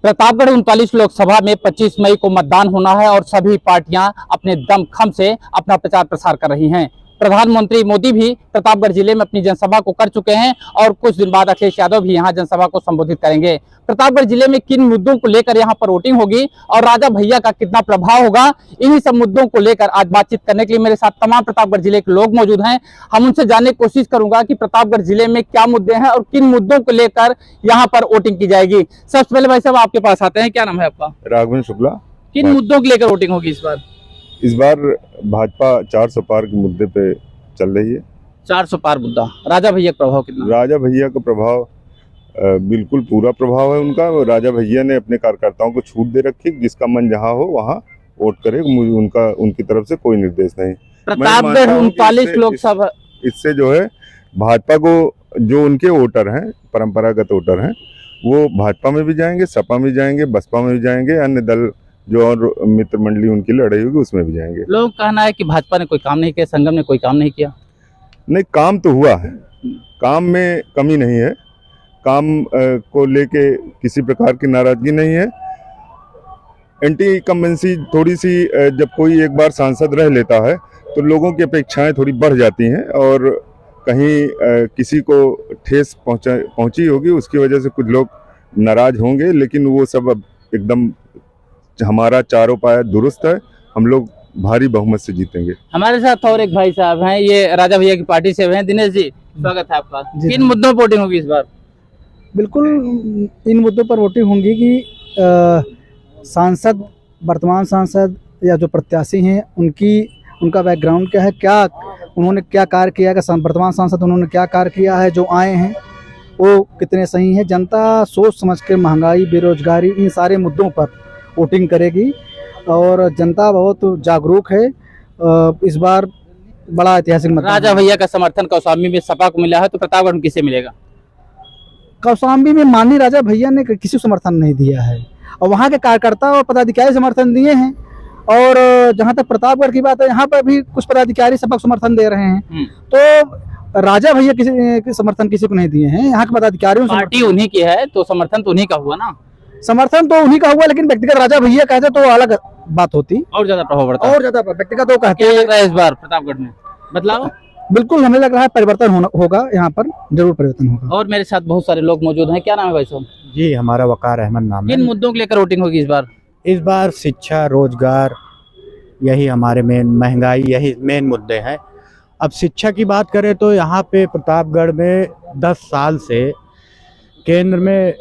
प्रतापगढ़ 39 लोकसभा में 25 मई को मतदान होना है और सभी पार्टियां अपने दमखम से अपना प्रचार प्रसार कर रही हैं। प्रधानमंत्री मोदी भी प्रतापगढ़ जिले में अपनी जनसभा को कर चुके हैं और कुछ दिन बाद अखिलेश यादव भी यहां जनसभा को संबोधित करेंगे। प्रतापगढ़ जिले में किन मुद्दों को लेकर यहां पर वोटिंग होगी और राजा भैया का कितना प्रभाव होगा, इन्हीं सब मुद्दों को लेकर आज बातचीत करने के लिए मेरे साथ तमाम प्रतापगढ़ जिले के लोग मौजूद हैं। हम उनसे जानने की कोशिश करूंगा कि प्रतापगढ़ जिले में क्या मुद्दे हैं और किन मुद्दों को लेकर यहाँ पर वोटिंग की जाएगी। सबसे पहले भाई साहब आपके पास आते हैं, क्या नाम है आपका? राघवेंद्र शुक्ला। किन मुद्दों को लेकर वोटिंग होगी इस बार? इस बार भाजपा 400 पार के मुद्दे पे चल रही है। 400 पार मुद्दा। राजा भैया का प्रभाव कितना? राजा भैया का प्रभाव बिल्कुल पूरा प्रभाव है उनका। राजा भैया ने अपने कार्यकर्ताओं को छूट दे रखी, जिसका मन जहां हो वहां वोट करे। मुझे उनकी तरफ से कोई निर्देश नहीं। प्रतापगढ़ 39 लोकसभा, इससे जो है भाजपा को, जो उनके वोटर हैं, परंपरागत वोटर हैं, वो भाजपा में भी जाएंगे, सपा में जाएंगे, बसपा में भी जाएंगे, अन्य दल जो और मित्र मंडली उनकी लड़ाई होगी उसमें भी जाएंगे। लोग कहना है कि भाजपा ने कोई काम नहीं किया, संगम ने कोई काम नहीं किया। नहीं, काम तो हुआ है, काम में कमी नहीं है, काम को लेके किसी प्रकार की नाराजगी नहीं है। एंटी इनकम्बेंसी थोड़ी सी, जब कोई एक बार सांसद रह लेता है तो लोगों की अपेक्षाएं थोड़ी बढ़ जाती हैं और कहीं किसी को ठेस पहुंची होगी, उसकी वजह से कुछ लोग नाराज होंगे, लेकिन वो सब अब एकदम हमारा चारों पाया दुरुस्त है। हम लोग भारी बहुमत से जीतेंगे। हमारे साथ और एक भाई साहब हैं, ये राजा भैया की पार्टी से हैं। दिनेश जी, स्वागत है आपका। किन मुद्दों पर वोटिंग होगी इस बार? बिल्कुल इन मुद्दों पर वोटिंग होगी कि सांसद, वर्तमान सांसद या जो प्रत्याशी हैं उनका बैकग्राउंड क्या है, क्या उन्होंने क्या कार्य किया है, वर्तमान सांसद उन्होंने क्या कार्य किया है, जो आए हैं वो कितने सही हैं। जनता सोच समझ के महंगाई, बेरोजगारी, इन सारे मुद्दों पर वोटिंग करेगी और जनता बहुत जागरूक है। इस बार बड़ा ऐतिहासिक मतदान। राजा भैया का समर्थन कौशाम्बी में सपा को मिला है, तो प्रतापगढ़ में किसे मिलेगा? कौशाम्बी में माननीय राजा भैया ने किसी को समर्थन नहीं दिया है और वहाँ के कार्यकर्ता और पदाधिकारी समर्थन दिए हैं। और जहाँ तक प्रतापगढ़ की बात है, यहाँ पर भी कुछ पदाधिकारी सपा को समर्थन दे रहे हैं। तो राजा भैया किसी समर्थन किसी को नहीं दिए हैं, यहाँ के पदाधिकारियों। पार्टी उन्हीं की है तो समर्थन तो उन्हीं का हुआ ना। समर्थन तो उन्हीं का हुआ, लेकिन व्यक्तिगत राजा भैया कहते तो अलग बात होती, और ज्यादा प्रभाव पड़ता, और ज्यादा व्यक्तिगत तो कहते। क्या लग रहा है इस बार प्रतापगढ़ में बदलाव? बिल्कुल हमें लग रहा है परिवर्तन होगा, यहाँ पर जरूर परिवर्तन होगा। और मेरे साथ बहुत सारे लोग मौजूद हैं। क्या नाम है भाई साहब? जी, हमारा वकार अहमद नाम है। किन मुद्दों को लेकर वोटिंग होगी इस बार? इस बार शिक्षा, रोजगार, यही हमारे मेन, महंगाई, यही मेन मुद्दे हैं। अब शिक्षा की बात करें तो यहाँ पे प्रतापगढ़ में 10 साल से केंद्र में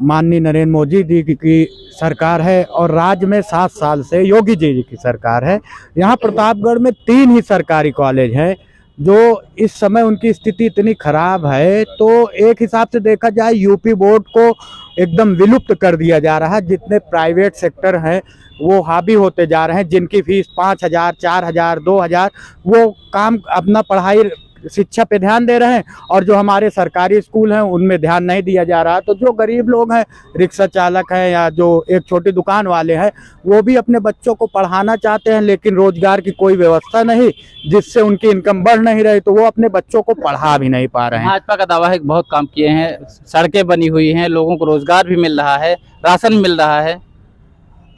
माननीय नरेंद्र मोदी जी की सरकार है और राज्य में 7 साल से योगी जी की सरकार है। यहाँ प्रतापगढ़ में 3 ही सरकारी कॉलेज हैं, जो इस समय उनकी स्थिति इतनी खराब है, तो एक हिसाब से देखा जाए यूपी बोर्ड को एकदम विलुप्त कर दिया जा रहा है। जितने प्राइवेट सेक्टर हैं वो हावी होते जा रहे हैं, जिनकी फीस 5,000, 4,000, 2,000, वो काम अपना पढ़ाई शिक्षा पे ध्यान दे रहे हैं और जो हमारे सरकारी स्कूल हैं उनमें ध्यान नहीं दिया जा रहा। तो जो गरीब लोग हैं, रिक्शा चालक हैं या जो एक छोटी दुकान वाले हैं, वो भी अपने बच्चों को पढ़ाना चाहते हैं, लेकिन रोजगार की कोई व्यवस्था नहीं, जिससे उनकी इनकम बढ़ नहीं रही, तो वो अपने बच्चों को पढ़ा भी नहीं पा रहे हैं। भाजपा का दावा है कि बहुत काम किए हैं, सड़कें बनी हुई हैं, लोगों को रोजगार भी मिल रहा है, राशन मिल रहा है।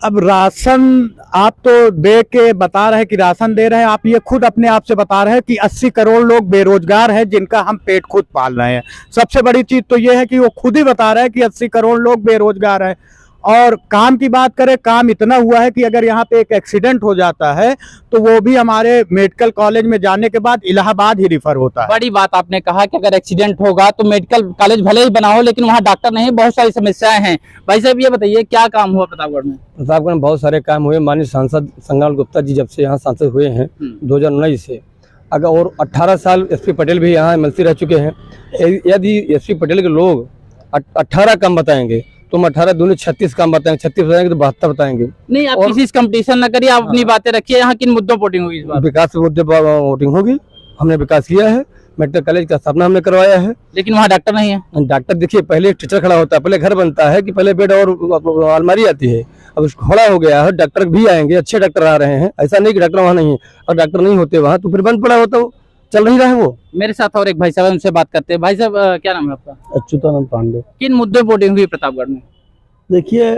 अब राशन आप तो दे के बता रहे हैं कि राशन दे रहे हैं, आप ये खुद अपने आप से बता रहे हैं कि 80 करोड़ लोग बेरोजगार हैं, जिनका हम पेट खुद पाल रहे हैं। सबसे बड़ी चीज तो ये है कि वो खुद ही बता रहे हैं कि 80 करोड़ लोग बेरोजगार हैं। और काम की बात करें, काम इतना हुआ है कि अगर यहाँ पे एक एक्सीडेंट हो जाता है तो वो भी हमारे मेडिकल कॉलेज में जाने के बाद इलाहाबाद ही रिफर होता है। बड़ी बात आपने कहा कि अगर एक्सीडेंट होगा तो मेडिकल कॉलेज भले ही बना हो, लेकिन वहाँ डॉक्टर नहीं, बहुत सारी समस्याएं हैं। भाई साहब ये बताइए, क्या काम हुआ प्रतापगढ़ में? प्रतापगढ़ में बहुत सारे काम हुए। माननीय सांसद संग्राम गुप्ता जी जब से यहाँ सांसद हुए हैं 2019 से, अगर और 18 साल एसपी पटेल भी यहाँ एमएलसी रह चुके हैं। यदि एसपी पटेल के लोग 18 काम बताएंगे तो हम 18 दूनी 36 काम बताएंगे, 36 बताएंगे तो 72 बताएंगे। नहीं, आप किसी कंपटीशन न करिए, आप अपनी बातें रखिए। यहाँ किन मुद्दों पर वोटिंग होगी इस बार? विकास के मुद्दे पर वोटिंग होगी। हमने विकास किया है, मेडिकल कॉलेज का स्थापना हमने करवाया है, लेकिन वहाँ डॉक्टर नहीं है। डॉक्टर देखिए, पहले एक टीचर खड़ा होता है, पहले घर बनता है कि पहले बेड और अलमारी आती है, अब उसको खड़ा हो गया है। डॉक्टर भी आएंगे, अच्छे डॉक्टर आ रहे हैं, ऐसा नहीं कि डॉक्टर वहाँ नहीं है, और डॉक्टर नहीं होते वहाँ तो फिर बंद पड़ा होता, वो चल नहीं रहा है। वो मेरे साथ और एक भाई साहब, उनसे बात करते हैं। भाई साहब क्या नाम है आपका? अच्युतानंद पांडे। किन मुद्दों पर वोटिंग हुई प्रतापगढ़ में? देखिए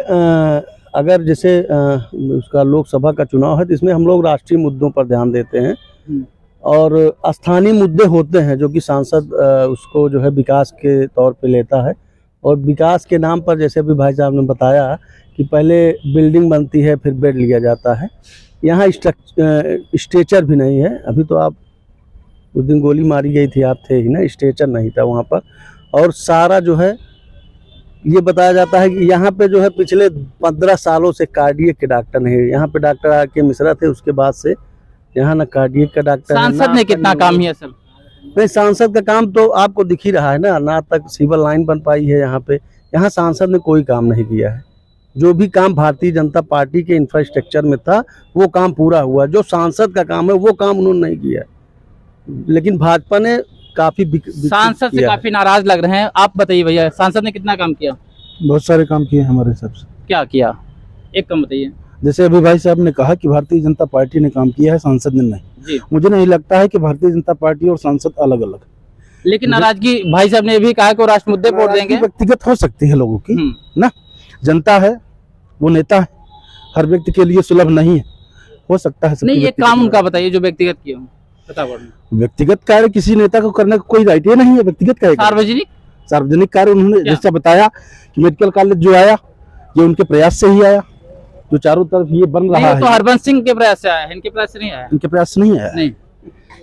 अगर जैसे उसका लोकसभा का चुनाव है तो इसमें हम लोग राष्ट्रीय मुद्दों पर ध्यान देते हैं और स्थानीय मुद्दे होते हैं जो कि सांसद उसको जो है विकास के तौर पे लेता है। और विकास के नाम पर जैसे अभी भाई साहब ने बताया कि पहले बिल्डिंग बनती है फिर बेड लिया जाता है, यहाँ स्ट्रेचर भी नहीं है। अभी तो आप उस दिन गोली मारी गई थी, आप थे ही ना, स्ट्रेचर नहीं था वहाँ पर। और सारा जो है ये बताया जाता है कि यहाँ पे जो है पिछले 15 सालों से कार्डियक के डॉक्टर नहीं है। यहाँ पे डॉक्टर आके मिश्रा थे, उसके बाद से यहाँ ना कार्डियक का डॉक्टर। सांसद ने कितना काम किया सर? नहीं, सांसद का काम तो आपको दिख ही रहा है ना तक सिविल लाइन बन पाई है यहाँ पे। यहाँ सांसद ने कोई काम नहीं किया है। जो भी काम भारतीय जनता पार्टी के इंफ्रास्ट्रक्चर में था वो काम पूरा हुआ। जो सांसद का काम है वो काम उन्होंने नहीं किया, लेकिन भाजपा ने काफी सांसद से काफी नाराज लग रहे हैं। आप बताइए भैया, सांसद ने कितना काम किया? बहुत सारे काम किए हमारे हिसाब से। क्या किया, एक काम बताइए। जैसे अभी भाई साहब ने कहा कि भारतीय जनता पार्टी ने काम किया है, सांसद ने नहीं। जी। मुझे नहीं लगता है कि भारतीय जनता पार्टी और सांसद अलग अलग। लेकिन नाराजगी भाई साहब ने ये भी कहा कि वो राष्ट्र मुद्दे वोट देंगे। व्यक्तिगत हो सकती है लोगों की ना, जनता है, वो नेता है, हर व्यक्ति के लिए सुलभ नहीं है, हो सकता है। नहीं, एक काम उनका बताइए जो व्यक्तिगत किया हो। व्यक्तिगत कार्य किसी नेता को करने का कोई राइट ही नहीं है। व्यक्तिगत कार्य, सार्वजनिक कार्य उन्होंने जैसा बताया कि मेडिकल कॉलेज जो आया ये उनके प्रयास से ही आया, जो चारों तरफ ये बन रहा है। तो हरबंस सिंह के प्रयास से आया है, इनके प्रयास से नहीं आया। इनके प्रयास से नहीं आया। नहीं,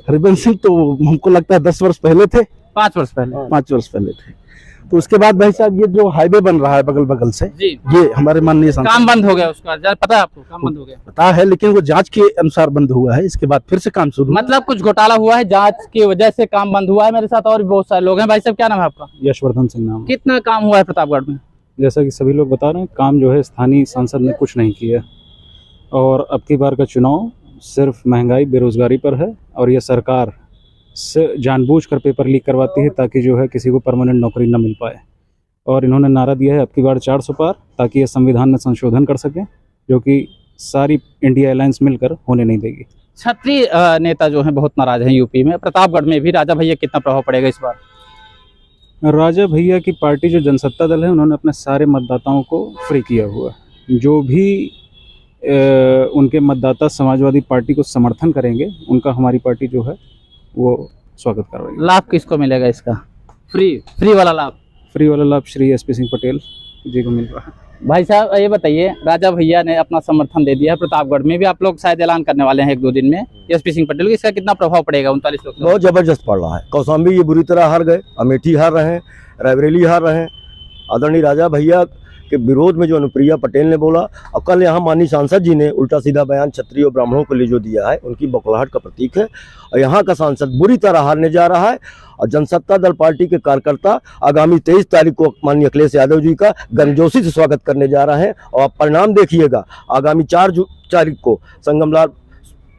हरबंस सिंह तो हमको लगता है 10 वर्ष पहले थे, 5 वर्ष पहले। 5 वर्ष पहले थे। तो उसके बाद भाई साहब ये जो हाईवे बन रहा है बगल बगल से जी, ये हमारे माननीय काम बंद हो गया उसका, पता है आपको? काम बंद हो गया, पता है, लेकिन वो जांच के अनुसार बंद हुआ है। इसके बाद फिर से काम शुरू, मतलब कुछ घोटाला हुआ है, जांच की वजह से काम बंद हुआ है। मेरे साथ और भी बहुत सारे लोग हैं। भाई साहब क्या नाम है आपका? यशवर्धन सिंह नाम। कितना काम हुआ है प्रतापगढ़ में? जैसा कि सभी लोग बता रहे हैं, काम जो है स्थानीय सांसद ने कुछ नहीं किया और अब की बार का चुनाव सिर्फ महंगाई बेरोजगारी पर है और यह सरकार से जानबूझकर पेपर लीक करवाती है ताकि जो है किसी को परमानेंट नौकरी न मिल पाए। और इन्होंने नारा दिया है अब की बार 400 पार, ताकि ये संविधान में संशोधन कर सकें, जो कि सारी इंडिया अलायंस मिलकर होने नहीं देगी। क्षत्रिय नेता जो हैं बहुत नाराज हैं यूपी में। प्रतापगढ़ में भी राजा भैया कितना प्रभाव पड़ेगा इस बार? राजा भैया की पार्टी जो जनसत्ता दल है उन्होंने अपने सारे मतदाताओं को फ्री किया हुआ है। जो भी उनके मतदाता समाजवादी पार्टी को समर्थन करेंगे उनका हमारी पार्टी जो है वो स्वागत करवाएगी। लाभ किसको मिलेगा इसका? फ्री वाला लाभ? फ्री वाला लाभ श्री एसपी सिंह पटेल जी को मिल रहा है। भाई साहब ये बताइए, राजा भैया ने अपना समर्थन दे दिया है, प्रतापगढ़ में भी आप लोग शायद ऐलान करने वाले हैं 1-2 दिन में एसपी सिंह पटेल, इसका कितना प्रभाव पड़ेगा 39 लोग? बहुत जबरदस्त पड़ रहा है। कौशाम्बी ये बुरी तरह हार गए, अमेठी हार रहे हैं, रायबरेली हार रहे हैं। आदरणीय राजा भैया के विरोध में जो अनुप्रिया पटेल ने बोला और कल यहाँ माननीय सांसद जी ने उल्टा सीधा बयान क्षत्रिय और ब्राह्मणों के लिए जो दिया है, उनकी बौखलाहट का प्रतीक है। और यहाँ का सांसद बुरी तरह हारने जा रहा है। और जनसत्ता दल पार्टी के कार्यकर्ता आगामी 23 तारीख को माननीय अखिलेश यादव जी का गर्मजोशी से स्वागत करने जा रहे हैं। और आप परिणाम देखिएगा, आगामी 4 तारीख को संगमलाल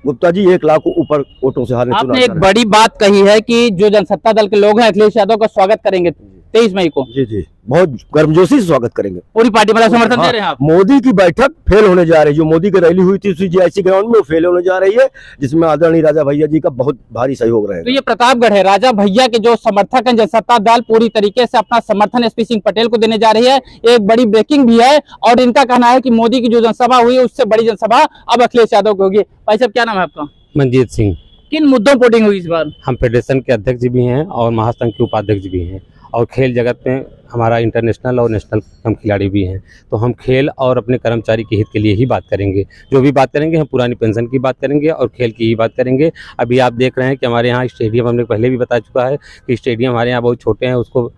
गुप्ता जी 1 लाख ऊपर वोटों से हारने। आपने एक बड़ी बात कही है कि जो जनसत्ता दल के लोग हैं अखिलेश यादव का स्वागत करेंगे 23 मई को। जी, बहुत गर्मजोशी से स्वागत करेंगे। पूरी पार्टी वाला समर्थन दे रहे हैं आप? मोदी की बैठक फेल होने जा रही है। जो मोदी की रैली हुई थी CGIC ग्राउंड में, वो फेल होने जा रही है, जिसमें आदरणीय राजा भैया जी का बहुत भारी सहयोग रहेगा। तो ये प्रतापगढ़ है, राजा भैया के जो समर्थक हैं जनसत्ता दल पूरी तरीके से अपना समर्थन एसपी सिंह पटेल को देने जा रही है। एक बड़ी ब्रेकिंग भी है और इनका कहना है कि मोदी की जो जनसभा हुई है उससे बड़ी जनसभा अब अखिलेश यादव की होगी। भाई साहब क्या नाम है आपका? मंजीत सिंह। किन मुद्दों पर वोटिंग हुई इस बार? हम फेडरेशन के अध्यक्ष भी हैं और महासंघ के उपाध्यक्ष भी हैं और खेल जगत में हमारा इंटरनेशनल और नेशनल हम खिलाड़ी भी हैं। तो हम खेल और अपने कर्मचारी के हित के लिए ही बात करेंगे। जो भी बात करेंगे हम पुरानी पेंशन की बात करेंगे और खेल की ही बात करेंगे। अभी आप देख रहे हैं कि हमारे यहाँ स्टेडियम, हमने पहले भी बता चुका है कि स्टेडियम हमारे यहाँ बहुत छोटे हैं, उसको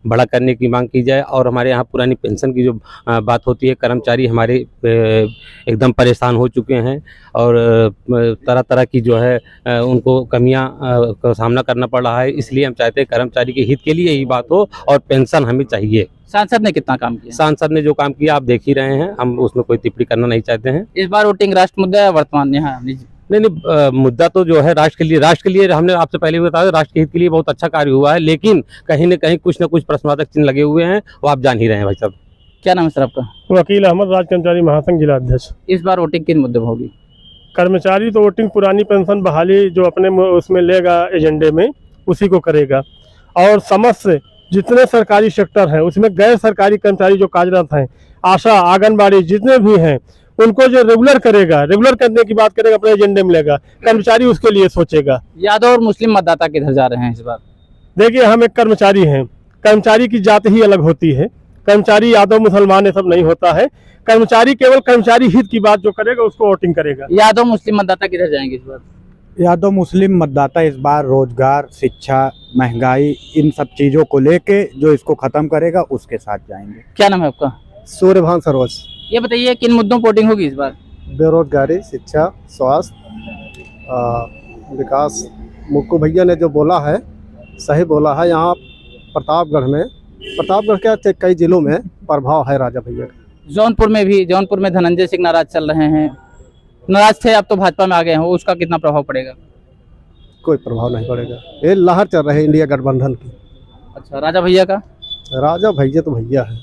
बड़ा करने की मांग की जाए। और हमारे यहाँ पुरानी पेंशन की जो बात होती है, कर्मचारी हमारे एकदम परेशान हो चुके हैं और तरह तरह की जो है उनको कमियां का सामना करना पड़ रहा है। इसलिए हम चाहते हैं कर्मचारी के हित के लिए यही बात हो और पेंशन हमें चाहिए। सांसद ने कितना काम किया? सांसद ने जो काम किया आप देख ही रहे हैं, हम उसमें कोई टिप्पणी करना नहीं चाहते हैं। इस बार वोटिंग राष्ट्र मुद्दा है वर्तमान यहाँ? नहीं, मुद्दा तो जो है राष्ट्र के लिए हमने आपसे पहले भी बताया, राष्ट्र के हित के लिए बहुत अच्छा कार्य हुआ है, लेकिन कहीं न कहीं कुछ न कुछ प्रश्नवाचक चिन्ह लगे हुए हैं, वो आप जान ही रहे हैं। भाई साहब क्या नाम है सर आपका? वकील अहमद, राज्य कर्मचारी महासंघ जिला अध्यक्ष। इस बार वोटिंग किन मुद्दे पर होगी? कर्मचारी तो वोटिंग पुरानी पेंशन बहाली जो अपने उसमें लेगा एजेंडे में, उसी को करेगा। और समस्त जितने सरकारी सेक्टर हैं उसमें गैर सरकारी कर्मचारी जो कार्यरत हैं, आशा, आंगनबाड़ी जितने भी हैं, उनको जो रेगुलर करेगा, रेगुलर करने की बात करेगा, अपने एजेंडे में लेगा, कर्मचारी उसके लिए सोचेगा। यादव और मुस्लिम मतदाता किधर जा रहे हैं इस बार? देखिए, हम एक कर्मचारी हैं, कर्मचारी की जात ही अलग होती है। कर्मचारी यादव मुसलमान ये सब नहीं होता है। कर्मचारी केवल कर्मचारी हित की बात जो करेगा उसको वोटिंग करेगा। यादव मुस्लिम मतदाता किधर जाएंगे इस बार? यादव मुस्लिम मतदाता इस बार रोजगार, शिक्षा, महंगाई, इन सब चीज़ों को लेके जो इसको ख़त्म करेगा उसके साथ जाएंगे। क्या नाम है आपका? सूर्यभान सरोज। ये बताइए किन मुद्दों पर वोटिंग होगी इस बार? बेरोजगारी, शिक्षा, स्वास्थ्य, विकास। मुक्कू भैया ने जो बोला है सही बोला है। यहाँ प्रतापगढ़ के कई जिलों में प्रभाव है राजा भैया का। जौनपुर में धनंजय सिंह नाराज चल रहे हैं, नाराज थे, अब तो भाजपा में आ गए हैं, उसका कितना प्रभाव पड़ेगा? कोई प्रभाव नहीं पड़ेगा। ये लहर चल रही है इंडिया गठबंधन की। अच्छा, राजा भैया का? राजा भैया तो भैया है।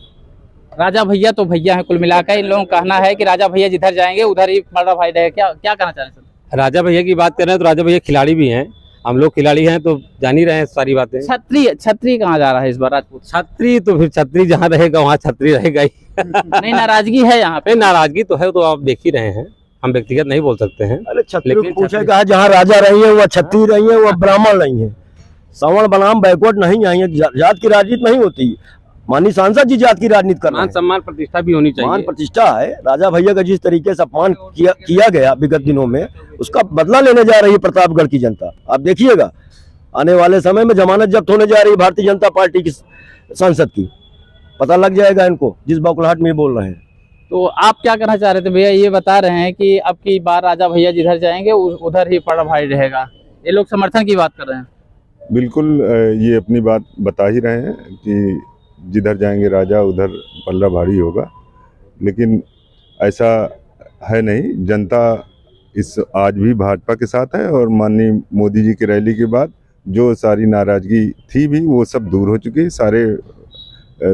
राजा भैया तो भैया है। कुल मिलाकर इन लोगों का कहना है कि राजा भैया जिधर जाएंगे उधर ही बड़ा फायदा है। क्या कहना चाह रहे हैं? राजा भैया की बात कर रहे हैं तो राजा भैया खिलाड़ी भी हैं, हम लोग खिलाड़ी हैं तो जान ही रहे हैं सारी बातें। छतरी कहाँ जा रहा है इस बार राजपूत? छतरी तो फिर छतरी जहाँ रहेगा वहाँ छतरी रहेगा ही। नहीं, नाराजगी है यहाँ पे। नाराजगी तो है, तो आप देख ही रहे हैं, हम व्यक्तिगत नहीं बोल सकते हैं। अरे छत्री लेकिन पूछेगा, जहाँ राजा रही है वह छत्री रही है, वह ब्राह्मण नहीं है, सवर्ण बनाम बैकवर्ड नहीं आई है। जात की राजनीति नहीं होती। माननीय सांसद जी जात की राजनीति कर रहे हैं। मान सम्मान प्रतिष्ठा भी होनी चाहिए। मान प्रतिष्ठा है। राजा भैया का जिस तरीके से अपमान किया गया विगत दिनों में, उसका बदला लेने जा रही है प्रतापगढ़ की जनता। आप देखिएगा आने वाले समय में जमानत जब्त होने जा रही है भारतीय जनता पार्टी की सांसद की, पता लग जाएगा इनको जिस बौखलाहट में बोल रहे हैं। तो आप क्या कहना चाह रहे थे भैया? ये बता रहे हैं कि अब की बार राजा भैया जिधर जाएंगे उधर ही बड़ा भाई रहेगा, ये लोग समर्थन की बात कर रहे हैं। बिल्कुल ये अपनी बात बता ही रहे हैं कि जिधर जाएंगे राजा उधर पल्ला भारी होगा, लेकिन ऐसा है नहीं। जनता इस आज भी भाजपा के साथ है और माननीय मोदी जी की रैली के बाद जो सारी नाराजगी थी भी वो सब दूर हो चुकी है। सारे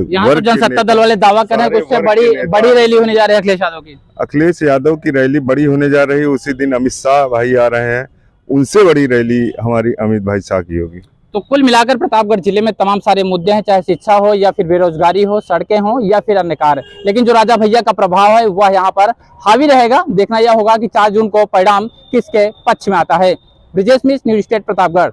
यहाँ तो जनसत्ता दल वाले दावा कर रहे हैं उससे बड़ी रैली होने जा रही है अखिलेश यादव की। अखिलेश यादव की रैली बड़ी होने जा रही है। उसी दिन अमित शाह भाई आ रहे हैं, उनसे बड़ी रैली हमारी अमित भाई शाह की होगी। तो कुल मिलाकर प्रतापगढ़ जिले में तमाम सारे मुद्दे हैं, चाहे शिक्षा हो या फिर बेरोजगारी हो, सड़कें हो या फिर अन्य कार्य, लेकिन जो राजा भैया का प्रभाव है वह यहाँ पर हावी रहेगा। देखना यह होगा कि 4 जून को परिणाम किसके पक्ष में आता है। ब्रिजेश मिश्र, न्यूज़ स्टेट प्रतापगढ़।